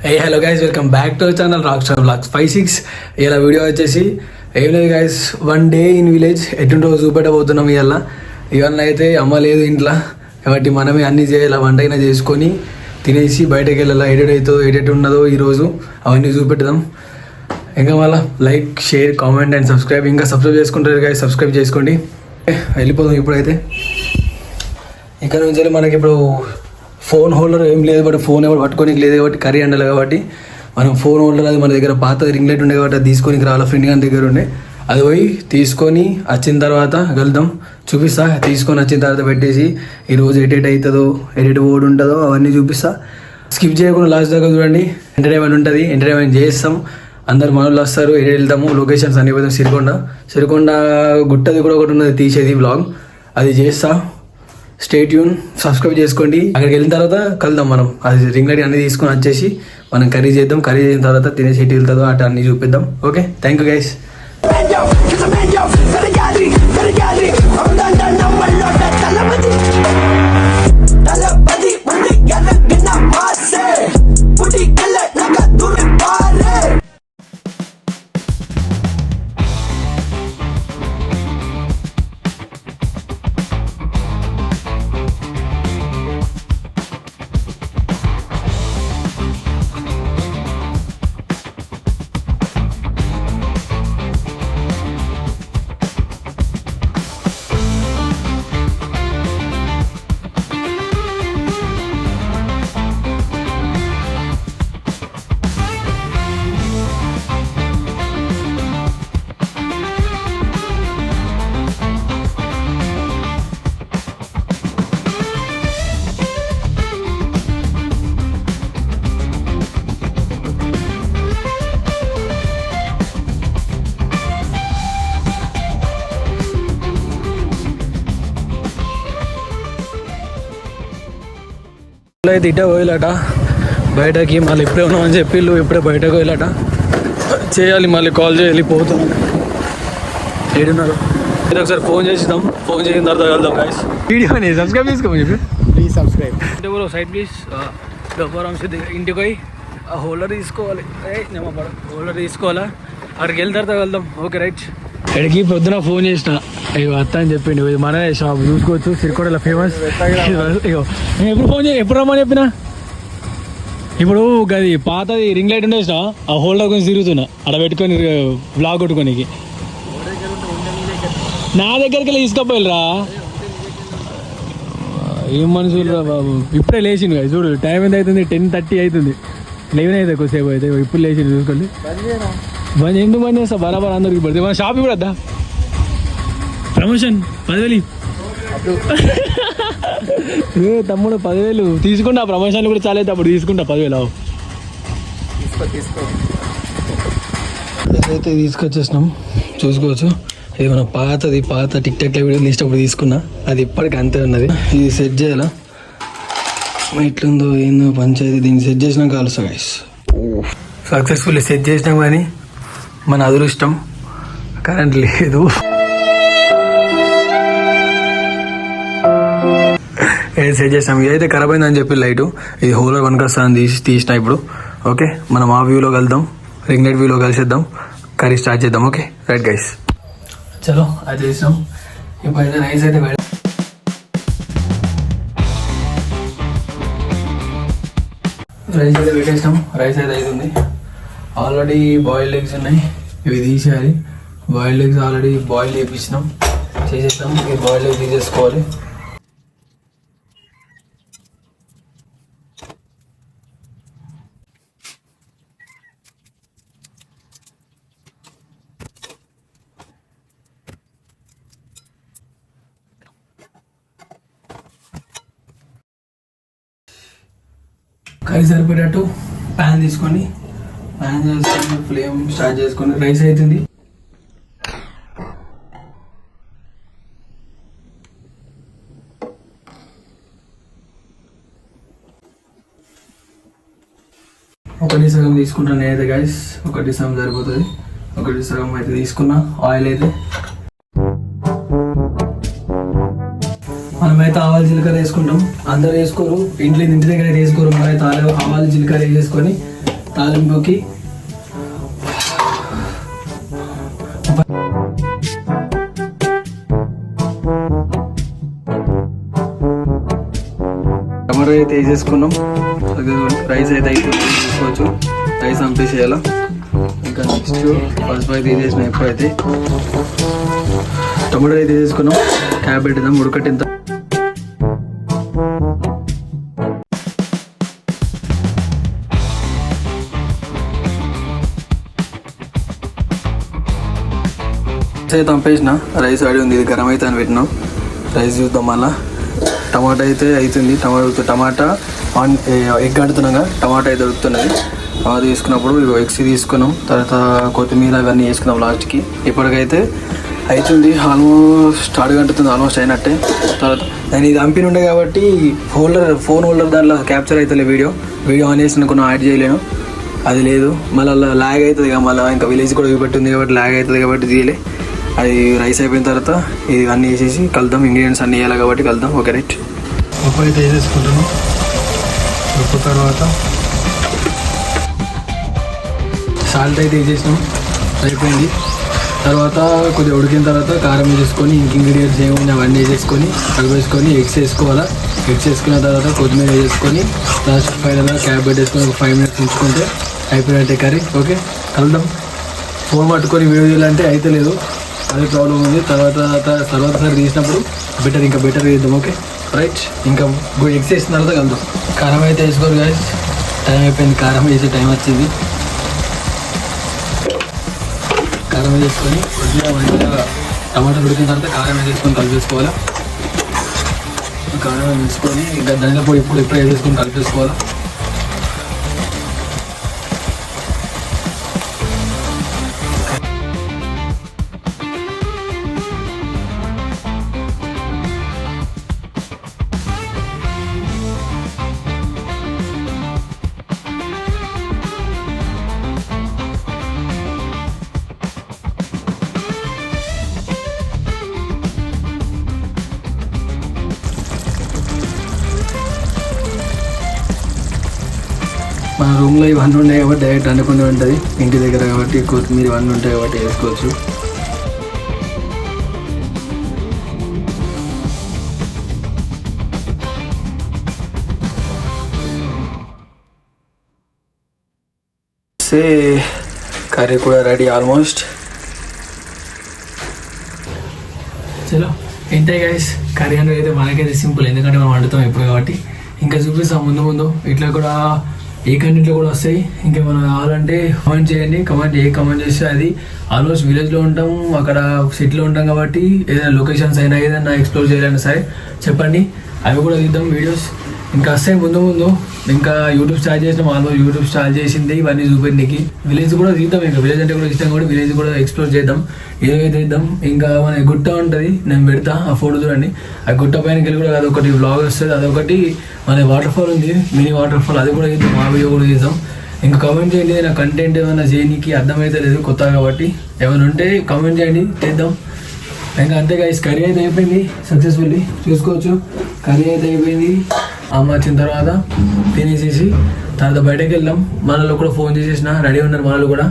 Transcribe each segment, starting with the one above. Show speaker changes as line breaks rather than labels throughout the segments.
Hello guys, welcome back to channel rock star blogs 56. ఇలా video వచ్చేసి ఏం లేదు గైస్, 1 డే ఇన్ విలేజ్ ఎటుంటో చూపెట్టబోతున్నాం. ఇవాళ అయితే అమ్మ లేదు ఇంట్లో కాబట్టి మనమే అన్నీ చేయాలి. వంట అయినా చేసుకొని తినేసి బయటకు వెళ్ళాలి. ఎడిట్ ఉన్నదో ఈరోజు అవన్నీ చూపెడదాం. ఇంకా మళ్ళీ like, share, comment and subscribe. ఇంకా సబ్స్క్రైబ్ చేసుకుంటారు గైస్, సబ్స్క్రైబ్ చేసుకోండి. వెళ్ళిపోదాం ఇప్పుడైతే. ఇక్కడ నుంచి మనకి ఇప్పుడు ఫోన్ హోల్డర్ ఏం లేదు, బట్ ఫోన్ ఎవరు పట్టుకోనికి లేదు కాబట్టి కర్రీ అండాలి కాబట్టి మనం ఫోన్ హోల్డర్ అది మన దగ్గర పాత రింగ్ లైట్ ఉండే కాబట్టి అది తీసుకొని రావాలి. ఫ్రెండ్ గారి దగ్గర ఉండే అది పోయి తీసుకొని వచ్చిన తర్వాత వెళ్దాం, చూపిస్తా. తీసుకొని వచ్చిన తర్వాత పెట్టేసి ఈరోజు ఎడిట్ అవుతుందో ఎడిట్ ఓడి ఉంటుందో అవన్నీ చూపిస్తా. స్కిప్ చేయకుండా లాస్ట్ దాకా చూడండి, ఎంటర్టైన్మెంట్ ఉంటుంది. ఎంటర్టైన్మెంట్ చేస్తాం, అందరు మనోళ్ళు వస్తారు, ఎడిట్ వెళ్తాము. లొకేషన్స్ అన్ని పోతాం. సిరికొండ గుట్టది కూడా ఒకటి ఉన్నది తీసేది బ్లాగ్, అది చేస్తా. స్టే ట్యూన్, సబ్స్క్రైబ్ చేసుకోండి. అక్కడికి వెళ్ళిన తర్వాత కలుద్దాం. మనం అది రింగ్ లైట్ అన్ని తీసుకొని వచ్చేసి మనం కర్రీ చేద్దాం. కర్రీ చేసిన తర్వాత తినేసి ఎటు వెళ్తుందో అటు అన్ని చూపిద్దాం. Okay, thank you guys. అయితే ఇట్టే పోయిలట బయటకి, మళ్ళీ ఇప్పుడే ఉన్నామని చెప్పి ఇప్పుడే బయటకు పోయిలట. చేయాలి, మళ్ళీ కాల్ చేయాలి. పోతున్నాం, ఏడున్నారు. మీరు ఒకసారి ఫోన్ చేసిద్దాం. ఫోన్ చేసిన తర్వాత వెళ్దాం గైస్. వీడియోని సబ్స్క్రైబ్ చేసుకోమని చెప్పి ప్లీజ్ సబ్స్క్రైబ్. అంటే బ్రో సైడ్ ప్లీజ్. ఇంటికి పోయి ఆ హోల్డర్ తీసుకోవాలి. హోల్డర్ తీసుకోవాలా, అక్కడికి వెళ్ళిన తర్వాత వెళ్దాం. Okay right. ఎడికి పొద్దున ఫోన్ చేసిన, ఇగో అత్త అని చెప్పిండు. ఇది మన షాప్ చూసుకోవచ్చు, సిరికొండలో ఫేమస్. ఇగో నేను ఎప్పుడు ఫోన్ చేసి ఎప్పుడు రమ్మని చెప్పినా. ఇప్పుడు అది పాతది రింగ్ లైట్ ఉండేసిన ఆ హోల్డర్ కొంచెం తిరుగుతున్నా అక్కడ పెట్టుకొని బ్లాగ్ కొట్టుకోనికి. నా దగ్గరికి వెళ్ళి తీసుకపోయిరా. ఏం మనుషులు రా బాబు. ఇప్పుడే లేచింది కదా, చూడు టైం ఎంత అవుతుంది, 10:30 అవుతుంది. 11 అయితే కొద్దిసేపు అయితే ఇప్పుడు లేచింది. చూసుకోండి, ఎందుకు బంద్ చేస్తా, బరాబర్ అందరికి పడుతుంది. మన షాప్ కూడా వద్దా, ప్రమోషన్ 10,000. తమ్ముడు 10,000 తీసుకుంటా. ప్రమోషన్లు కూడా చాలా అయితే అప్పుడు తీసుకుంటా 10,000. ఏదైతే తీసుకొచ్చేసినాం చూసుకోవచ్చు. ఇది మన పాత టిక్ టాక్ వీడియో తీసినప్పుడు తీసుకున్నా, అది ఇప్పటికి అంతే ఉన్నది. ఇది సెట్ చేయాలా, ఎట్లుందో ఏందో పంచాయతీ. దీన్ని సెట్ చేసినాక కలుస్తా గైస్. సక్సెస్ఫుల్లీ సెట్ చేసినాం, కానీ మన అదృష్టం కరెంట్ లేదు. సెట్ చేస్తాం. ఇదైతే ఖరాబ్ అయిందని చెప్పి లైటు, ఇది హోల్డర్ వన్కొస్తాను తీసిన ఇప్పుడు. ఓకే, మనం ఆ వ్యూలో కలుద్దాం, రింగ్ లైట్ వ్యూలో కలిసేద్దాం, కర్రీ స్టార్ట్ చేద్దాం. ఓకే రైట్ గైస్, చలో అది చేసాం. ఇప్పుడైతే రైస్ అయితే పెట్టేసినాం. రైస్ అయితే అవుతుంది. ఆల్రెడీ బాయిల్డ్ ఎగ్స్ ఉన్నాయి, ఇవి తీసేయాలి. బాయిల్డ్ ఎగ్స్ ఆల్రెడీ బాయిల్ చేయించినాం, చేసేస్తాం. ఈ బాయిల్డ్ ఎగ్ తీసేసుకోవాలి. కర్రీ సరిపోయేటట్టు ప్యాన్ తీసుకొని ఫ్లేమ్ స్టార్ట్ చేసుకొని రైస్ అవుతుంది. ఒకటి సగం తీసుకుంటాను నేనైతే గైస్, ఒకటి సగం సరిపోతుంది. ఒకటి సగం అయితే తీసుకున్నా. ఆయిల్ అయితే మనమైతే ఆవాలు జీలకర్ర వేసుకుంటాం. అందరు వేసుకోరు, ఇంటి దగ్గర వేసుకోరు. మనమైతే ఆవాలు జీలకర్ర వేసుకొని తాలింపుకి టమాటో అయితే వేసేసుకున్నాం. రైస్ అయితే తీసుకోవచ్చు. రైస్ పంపేసేయాల. ఇంకా నెక్స్ట్ పసుపు అయితే తీసేసిన. ఎప్పుడైతే టమాటో అయితే తీసేసుకున్నాం. క్యాబ్ పెట్టిద్దాం ఉడకట్టింత. అయితే పంపేసిన. రైస్ రెడీ ఉంది. ఇది గరం అయితే అని పెట్టినాం. రైస్ చూద్దాం. మళ్ళీ టమాటా అయితే అవుతుంది. టమాటా ఎగ్ ఆడుతున్నాగా టమాటా అయితే ఉడుకుతున్నది. అది తీసుకున్నప్పుడు ఇగో ఎగ్స్ తీసుకున్నాం. తర్వాత కొత్తిమీర అవన్నీ వేసుకున్నాం లాస్ట్కి. ఇప్పటికైతే అవుతుంది. ఆల్మోస్ట్ అడుగంటుతుంది. ఆల్మోస్ట్ అయినట్టే. తర్వాత నేను ఇది అంపిన ఉండే కాబట్టి ఫోన్ హోల్డర్ దాంట్లో క్యాప్చర్ అవుతుంది. వీడియో ఆన్ చేసిన కొన్ని యాడ్ చేయలేను. అది లేదు. మళ్ళీ ల్యాగ్ అవుతుంది. మళ్ళీ ఇంకా విలేజ్ కూడా చూపెట్టింది కాబట్టి ల్యాగ్ అవుతుంది కాబట్టి తీయలే. అది రైస్ అయిపోయిన తర్వాత ఇది అన్నీ వేసేసి కలుద్దాం. ఇంగ్రీడియంట్స్ అన్నీ వేయాలి కాబట్టి కలుద్దాం. Okay right. ఉప్పు అయితే వేసేసుకుంటాను. ఉప్పు తర్వాత సాల్ట్ అయితే వేసేసినాం. అయిపోయింది. తర్వాత కొద్దిగా ఉడికిన తర్వాత కారం వేసేసుకొని ఇంగ్రీడియంట్స్ ఏముంది అవన్నీ వేసేసుకొని కలిపేసుకొని ఎగ్స్ వేసుకోవాలా. ఎగ్స్ వేసుకున్న తర్వాత కొత్తిమీర వేసేసుకొని లాస్ట్ ఫైనల్గా క్యాబ్ పెట్టేసుకొని ఒక 5 minutes ఉంచుకుంటే అయిపోయినట్టే కర్రీ. ఓకే కలుద్దాం. ఫోన్ పట్టుకొని వీడియో చేయాలంటే అయితే లేదు. అదే ప్రాబ్లం ఉంది. తర్వాత సారి తీసినప్పుడు ఇంకా బెటర్ చేద్దాం. Okay right. ఇంకా ఎగ్స్ వేసిన తర్వాత కలుద్దాం. కారం అయితే వేసుకోరు గాయస్. టైం అయిపోయింది. కారం వేసే టైం వచ్చింది. కారం వేసుకొని కొద్దిగా మంచిగా టమాటాలు ఉడికిన తర్వాత కారం వేసుకొని కలిపేసుకోవాలా. కారం వేసుకొని ఇంకా ధనియాల పొడి ఇప్పుడు వేసేసుకొని కలిపేసుకోవాలా. మన రూమ్లో ఇవన్నీ ఉన్నాయి కాబట్టి డైరెక్ట్ అనుకుంటూ ఉంటుంది. ఇంటి దగ్గర కాబట్టి కొత్తిమీర ఇవన్నీ ఉంటాయి కాబట్టి వేసుకోవచ్చు. కర్రీ కూడా రెడీ ఆల్మోస్ట్. చలో ఏంటే గైస్ కర్రీ అనేది అయితే మనకైతే సింపుల్. ఎందుకంటే మనం వండుతాం ఎప్పుడు కాబట్టి. ఇంకా చూపిస్తాం ముందు ఇట్లా కూడా ఏ కంటెంట్లో కూడా వస్తాయి. ఇంకేమైనా కావాలంటే కామెంట్ చేయండి. కమెంట్ చేస్తే అది ఆల్మోస్ట్ విలేజ్లో ఉంటాం, అక్కడ సిటీలో ఉంటాం కాబట్టి ఏదైనా లొకేషన్స్ అయినా ఏదైనా ఎక్స్ప్లోర్ చేయాలన్నా సరే చెప్పండి. అవి కూడా తీద్దాం వీడియోస్. ఇంకా వస్తాయి ముందు ఇంకా యూట్యూబ్ స్టార్ట్ చేసినాం. ఆల్మోస్ట్ యూట్యూబ్ స్టార్ట్ చేసింది ఇవన్నీ చూపించడానికి. విలేజ్ కూడా తీద్దాం. ఇంకా విలేజ్ అంటే కూడా ఇష్టం కూడా విలేజ్ కూడా ఎక్స్ప్లోర్ చేద్దాం. ఏదైతే ఇద్దాం. ఇంకా మన గుట్ట ఉంటుంది, నేను పెడతా ఆ ఫోటో చూడండి. ఆ గుట్ట పైనకి వెళ్ళి కూడా అదొకటి వ్లాగ్ వస్తుంది. అదొకటి మన వాటర్ ఫాల్ ఉంది, మినీ వాటర్ ఫాల్, అది కూడా ఇద్దాం. ఆ వీడియో కూడా తీద్దాం. ఇంకా కామెంట్ చేయండి. నా కంటెంట్ ఏమైనా చేయడానికి అర్థమైతే లేదు కొత్త కాబట్టి. ఏమైనా ఉంటే కామెంట్ చేయండి, చేద్దాం. ఇంకా అంతే గైస్ కర్రీ అయితే అయిపోయింది సక్సెస్ఫుల్లీ. చూసుకోవచ్చు కర్రీ అయితే అయిపోయింది. అమ్మ వచ్చిన తర్వాత తినేసేసి తర్వాత బయటకు వెళ్దాం. మనలో కూడా ఫోన్ చేసేసిన రెడీ ఉన్నారు. మనలు కూడా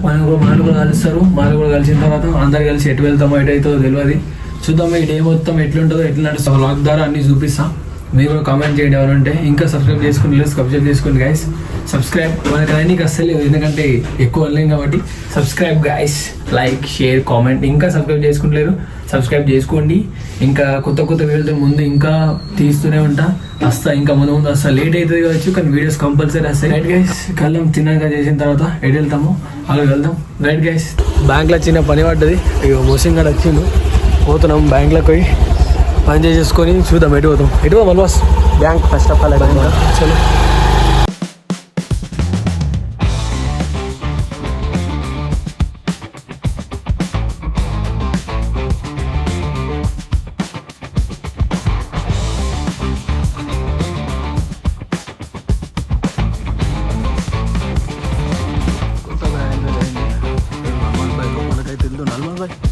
కలుస్తారు. మనలు కూడా కలిసిన తర్వాత అందరు కలిసి ఎటు వెళ్తామో ఎటు అవుతుందో తెలియదు. చూద్దాం ఈ డే మొత్తం ఎట్లుంటుందో ఎట్లా నడుస్తుందో వ్లాగ్ ద్వారా అన్ని చూపిస్తాం. మీరు కూడా కామెంట్ చేయండి ఎవరంటే. ఇంకా సబ్స్క్రైబ్ చేసుకోండి గైస్. సబ్స్క్రైబ్ మనకి అన్నీ అస్సలు ఎందుకంటే ఎక్కువ ఆన్లైన్ కాబట్టి subscribe guys. Like share comment. ఇంకా సబ్స్క్రైబ్ చేసుకోండి. ఇంకా కొత్త వీడియోలతో ముందు ఇంకా తీస్తూనే ఉంటా. ఇంకా ముందు వస్తా. లేట్ అవుతుంది కావచ్చు కానీ వీడియోస్ కంపల్సరీ వస్తాయి. రైట్ గైస్ కళ్ళం తిన్నాక చేసిన తర్వాత ఎటు వెళ్తాము అలా వెళ్దాం. రైట్ గైస్ బ్యాంక్లో చిన్న పని పడ్డది. ఇక మోసింగ్ కూడా వచ్చిండు. పోతున్నాం బ్యాంక్లోకి పోయి పని చేసేసుకొని చూద్దాం ఎటు పోతాం. మల్వాస్ బ్యాంక్ ఫస్ట్ ఆఫ్ ఆల్ చలో.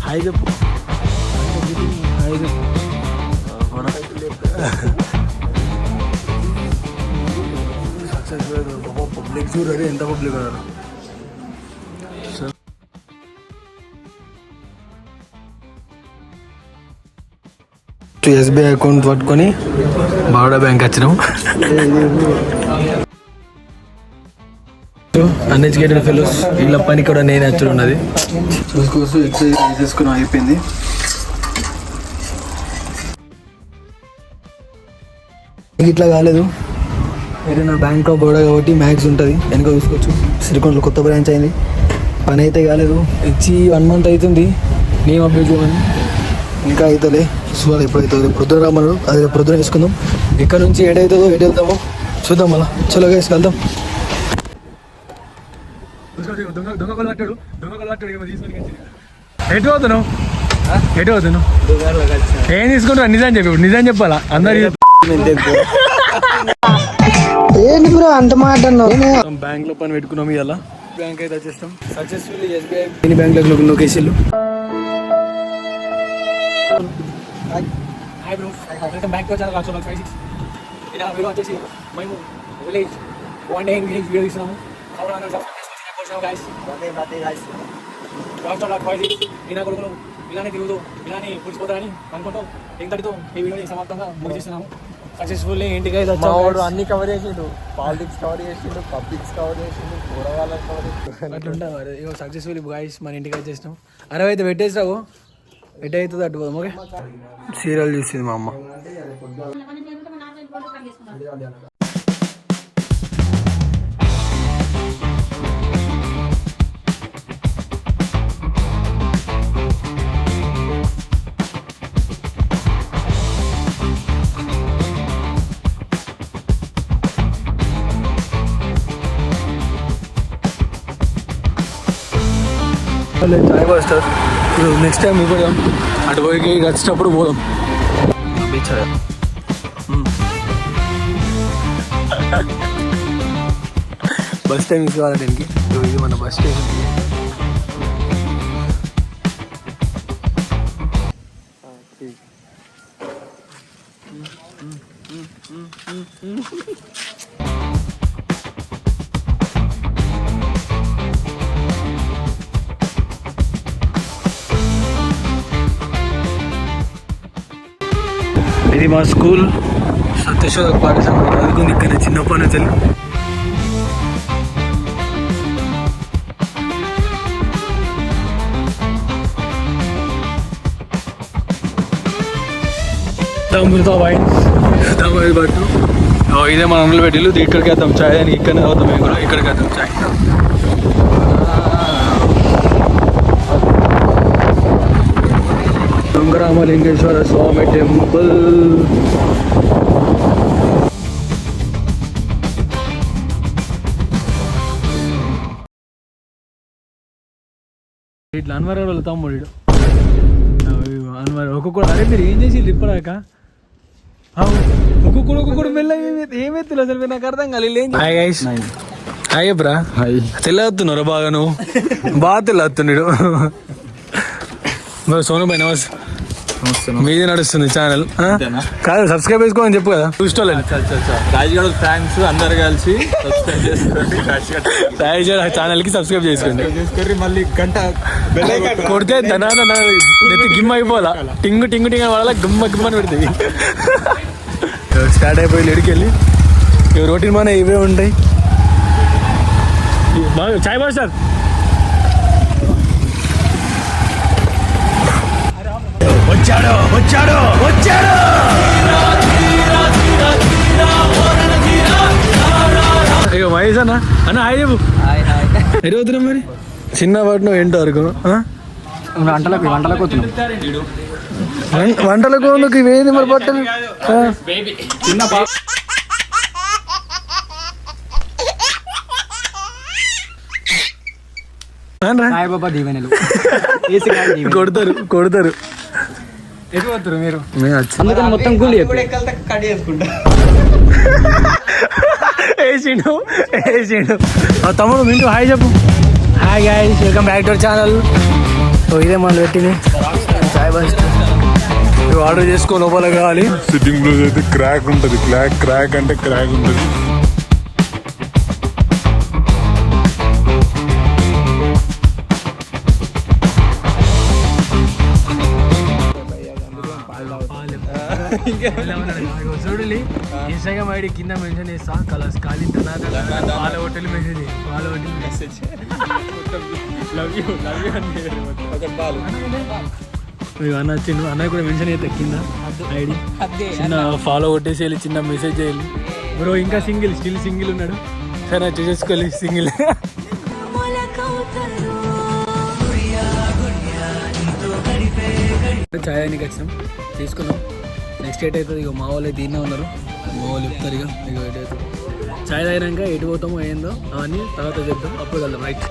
హాయ్ చెప్పు. పబ్లిక్ చూడండి ఎంత పబ్లిక్ ఉన్నారు. ఫస్ట్ ఎస్బీఐ అకౌంట్ పట్టుకొని బరోడా బ్యాంక్ వచ్చినాం. అన్ఎడ్యుకేటెడ్ ఫెలోస్ వీళ్ళ పని కూడా నేను వచ్చి ఉన్నది చూసుకోవచ్చు. ఎక్సర్సైజ్ చేసుకుని అయిపోయింది. ఇట్లా కాలేదు, ఏదైనా బ్యాంక్ ఆఫ్ బరోడా కాబట్టి మ్యాక్స్ ఉంటుంది వెనక చూసుకోవచ్చు. శ్రీకొండలో కొత్త బ్రాంచ్ అయింది. పని అయితే కాలేదు, ఇచ్చి 1 month అవుతుంది. నేమ్ అప్డేట్ చేయమని ఇంకా అవుతలే. చూడాలి ఎప్పుడైతే ప్రొద్దున రమ్మన్నాడు, అది ప్రొద్దున వేసుకుందాం. ఇక్కడ నుంచి ఎటు వెళ్తామో చూద్దాం. మళ్ళీ చలో గైస్ వెళ్దాం. ఎటు పోతున్నావు? ఏం తీసుకుంటా? నిజం చెప్పి ఇప్పుడు నిజం చెప్పాలా అందరు ఏంటి బ్రో అంత మాట అన్నావు? బ్యాంక్ లో పని పెట్టుకున్నాం. ఇవాళ బ్యాంక్ అయితే వచ్చేస్తాం సక్సెస్ఫుల్లీ. ఎస్బీఐ బ్యాంక్ లో లొకేషన్ బ్యాంక్ వచ్చేసి మేము విలేజ్ వన్ డే వీడియో తీస్తున్నాము. ఈయన కొడుకులు ఇలానే తిరుగుతూ ఇలానే కూర్చిపోతారని అనుకుంటాం. ఇంతటితో ఈ వీడియోని సమాప్తంగా ముగిస్తున్నాము. సక్సెస్ఫుల్లీ ఇంటికి అన్ని కవర్ చేసిండు. పాలిటిక్స్ కవర్ చేసిండు, పబ్లిక్స్ కవర్ చేసిండు, కూరగాయలు కవర్ చేసిండు. అట్లుంటా మరి. ఇక సక్సెస్ఫుల్లీ గాయ్స్ మన ఇంటికి వచ్చేసినాం. అరవై అయితే పెట్టేసిరావు, ఎట్ అవుతుంది అటు పోదాం. ఓకే, సీరియల్ చూసింది మా అమ్మ. చాయ్ మాస్టర్ నెక్స్ట్ టైం పోదాం. అటు పోయి వచ్చేటప్పుడు పోదాం. బస్ టైం ఇవ్వాలి దీనికి. ఇది మన బస్ స్టేషన్. ఇది మా స్కూల్ సత్యశోధ పాఠశాల. చదువుకుంది ఇక్కడ చిన్నప్పటి నుంచి. బట్టు ఇదే మన అందులో పెట్టిల్లు. ఇక్కడికి వేద్దాం చాయ్ అని. ఇక్కడనే అవుతాం మేము కూడా. ఇక్కడికి వేద్దాం చాయ్. రామలింగేశ్వర స్వామి టెంపుల్. ఇట్లా అన్వర్ వాళ్ళు తమ్ముడు అన్వర్ ఒక్కొక్కడు. అరే మీరు ఏం చేసి ఇప్పడాక ఒక్కొక్కడు మెల్ల ఏమెత్తులు అసలు నాకు అర్థం కాలేదు. హాయ్ బ్రా. తెల్లవుతున్నారా బాగా? నువ్వు బాగా తెల్లవుతున్నాడు. సోను భాయ్ నమస్తే. మీది నడుస్తుంది ఛానల్ కాదు, సబ్స్క్రైబ్ చేసుకోమని చెప్పు కదా చూసుకోలేదు.
రాజగఢ్ ఫ్యాన్స్ అందరు కలిసి సబ్స్క్రైబ్ చేసుకోండి.
రాజగఢ్ ఛానల్ కి సబ్స్క్రైబ్ చేసుకోండి.
మళ్ళీ గంట
కొడితే గిమ్ అయిపోవాలా. టింగు టింగు టింగ్ వాళ్ళ గిమ్మని పెడుతుంది. స్టార్ట్ అయిపోయి ఎడికెళ్ళి రొటీన్ మన ఇవే ఉంటాయి. చాయ్ బాగా సార్. వచ్చాడు వచ్చాడు వచ్చాడు. ఇక మహేష్ అన్న హాయ్ చెప్పు. ఎటు అవుతున్నాం మరి? చిన్న పట్నం ఏంటో వరకు వంటలకు ఇవేంది మరి బట్టలు? కొడతారు కొడతారు. ఎటు పోతారు మీరు? అందుకని మొత్తం కూలి వేసిండు వేసిండు. తమ్ముడు మింటూ హాయ్ చెప్పు. Hi guys, welcome back to our channel. ఇదే మనం పెట్టింది చాయ్ బస్. ఆర్డర్ చేసుకో, లోపల కావాలి.
సిట్టింగ్ బ్లూస్ అయితే క్రాక్ ఉంటుంది. క్రాక్ అంటే క్రాక్ ఉంటుంది.
చూడలి ఇన్స్టాగ్రామ్ ఐడి కింద మెన్షన్ చేస్తా కలర్స్ ఖాళీ వాళ్ళ హోటల్ మెసేజ్ వాళ్ళ హోటల్
మెసేజ్ లవ్ యూ ఒకటి పాలు
అన్న వచ్చిండు అన్నయ్య కూడా మెన్షన్ అయితే కింద ఐడి చిన్న ఫాలో కొట్టేసి వెళ్ళి చిన్న మెసేజ్ చేయాలి బ్రో ఇంకా స్టిల్ సింగిల్ ఉన్నాడు సరే చూసేసుకోవాలి సింగిల్ ఛాయ్ అని వచ్చినాం తీసుకున్నాం నెక్స్ట్ ఎయిట్ అవుతుంది ఇక మా వాళ్ళు అయితే దీన్నే ఉన్నారు మా వాళ్ళు చెప్తారు ఇక ఎయిట్ అవుతుంది ఛాయ్ తాగినాక ఎటు పోతామో ఏందో అవన్నీ తర్వాత చెప్తాం అప్పుడు వెళ్దాం రైట్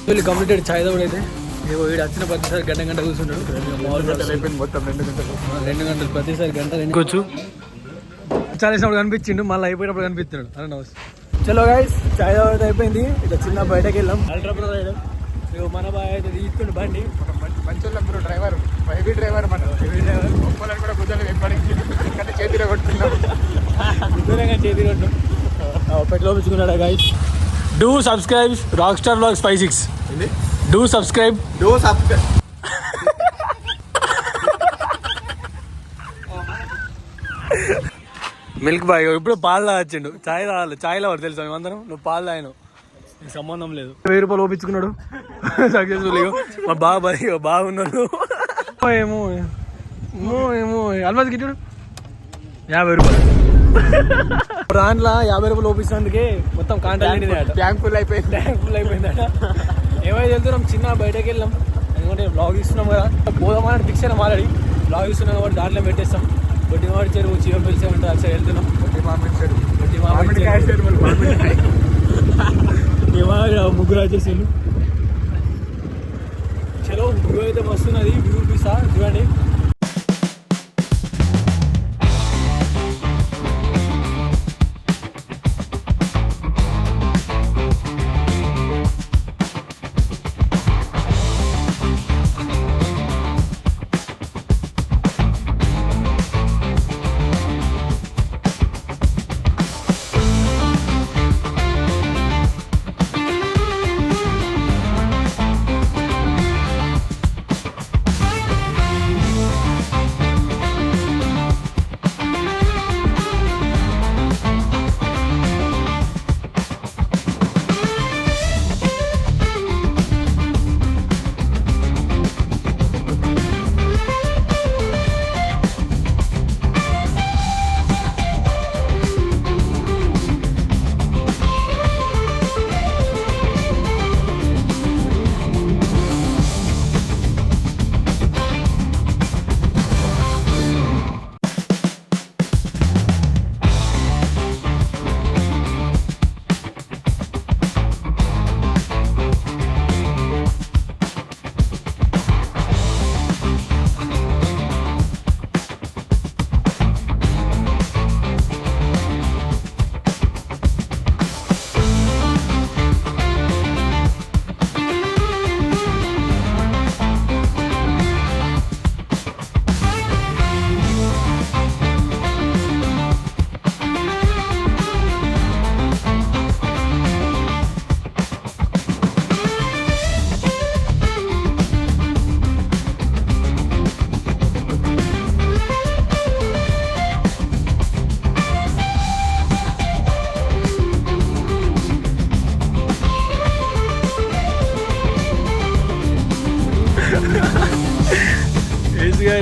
వీళ్ళు కంప్లీటెడ్ ఛాయ్ తాగుడు అయితే ఇక వీడు వచ్చిన ప్రతిసారి గంట కూర్చుంటాడు
మొత్తం 2 గంటలు
2 గంటలు ప్రతిసారి గంట ఇంకొచ్చు చాలేసినప్పుడు కనిపించిండు మళ్ళీ అయిపోయినప్పుడు కనిపిస్తున్నాడు అరే నమస్తే చలో గైస్ ఛాయ్ తాగుడు అయిపోయింది ఇక చిన్న బయటకి వెళ్ళాం అల్ట్రా ప్రో రైడర్ ఇక మన బాయ్ అయితే తీస్తుండు బండి
మంచి డ్రైవర్ హెవీ డ్రైవర్ మన హెవీ డ్రైవర్ ఒక్కలని కూడా కుదరలేదు ఎప్పటికీ చేతిలో కొట్టుకున్నాం
దూరంగా చేతి కొట్టు పెట్టి లోపించుకున్నాడా guys do subscribe rock star vlogs 56 do subscribe milk boy ఇప్పుడు పాలు తాగచ్చిండు ఛాయ్ తాగాలి ఛాయ్ లవర్ తెలుసా మేమందరం నువ్వు పాలు తాగినావు నీకు సంబంధం లేదు 1000 రూపాయలు ఓపించుకున్నాడు సక్సెస్ఫుల్ మా బాగున్నాడు ఏమో అల్మాజ్ గిట్టాడు 50 రూపాయలు దాంట్లో 50 రూపాయలు ఓపిస్తున్నందుకే మొత్తం కాంట్రాక్ట్
ట్యాంక్ ఫుల్
అయిపోయిందట ఏమైతే వెళ్తున్నాం చిన్న బయటకు వెళ్ళాం ఎందుకంటే బ్లాగ్ ఇస్తున్నాం కదా పోదామని ఫిక్స్ అయినాం ఆల్రెడీ బ్లాగ్ ఇస్తున్నాం కాబట్టి దాంట్లో పెట్టేస్తాం కొట్టినవాడి చెరువు చీవపల్లి సెవెంటీ అక్కడ వెళ్తున్నాం ముగ్గురు వచ్చేసారు చలో వ్యూ అయితే వస్తున్నది వ్యూ పీసా చూడండి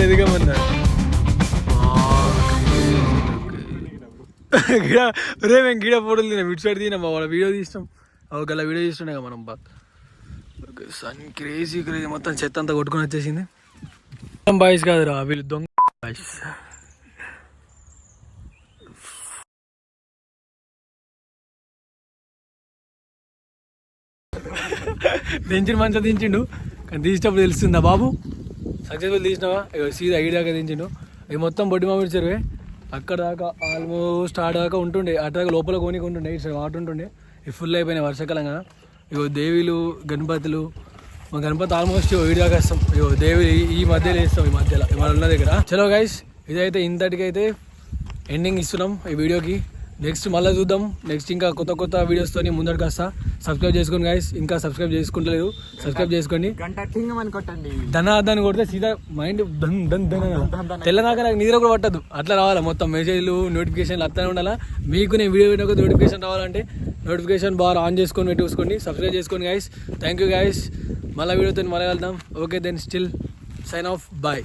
ఎదిగమన్నా గిడ రే మేము గిడ ఫోటోలు తిన్నాం ఇటు సైడ్ తిన్నాం వాళ్ళ వీడియో తీసినాం ఒక వీడియో తీస్తుండే కదా మనం సన్ క్రేజీ మొత్తం చెత్త అంతా కొట్టుకొని వచ్చేసింది బాయ్స్ కాదురా వీళ్ళు దొంగ బాయ్స్ దించిన మంచిగా దించిండు కానీ తీసేటప్పుడు తెలుస్తుందా బాబు సక్సెస్ఫుల్ తీసినావా సీదా ఐడి దాకా దించిండు ఇది మొత్తం బొడ్డి మామిడి చెరువే అక్కడ దాకా ఆల్మోస్ట్ ఆడ దాకా ఉంటుండే అటు దాకా లోపల కోనికి ఉంటుండే ఇటు సైడ్ వాటర్ ఉంటుండే ఇవి ఫుల్ అయిపోయినాయి వర్షాకాలం కదా ఇగో దేవీలు గణపతులు మా గణపతి ఆల్మోస్ట్ వీడి దాకా వస్తాం ఇగో దేవి ఈ మధ్యలో వేస్తాం ఈ మధ్యలో ఇవాళ ఉన్న దగ్గర చలో గైస్ ఇదైతే ఇంతటికైతే ఎండింగ్ ఇస్తున్నాం ఈ వీడియోకి నెక్స్ట్ మళ్ళీ చూద్దాం. నెక్స్ట్ ఇంకా కొత్త కొత్త వీడియోస్తో ముందరికి వస్తా. సబ్స్క్రైబ్ చేసుకోండి గైస్, ఇంకా సబ్స్క్రైబ్ చేసుకుంటలేదు, సబ్స్క్రైబ్ చేసుకోండి.
గంట టింగ్ అని కొట్టండి.
ధనాదాన్ని కొడితే సీదా మైండ్ తెల్లనాక నాకు నిద్ర కూడా పట్టదు. అట్లా రావాలా మొత్తం మెసేజ్లు నోటిఫికేషన్లు అట్లనే ఉండాలా. మీకు నేను వీడియో పెట్టిన నోటిఫికేషన్ రావాలంటే నోటిఫికేషన్ బార్ ఆన్ చేసుకొని పెట్టుకోండి. సబ్స్క్రైబ్ చేసుకోండి గైస్. Thank you guys. మళ్ళీ వీడియోతో మళ్ళీ వెళ్దాం. Okay then still sign off bye.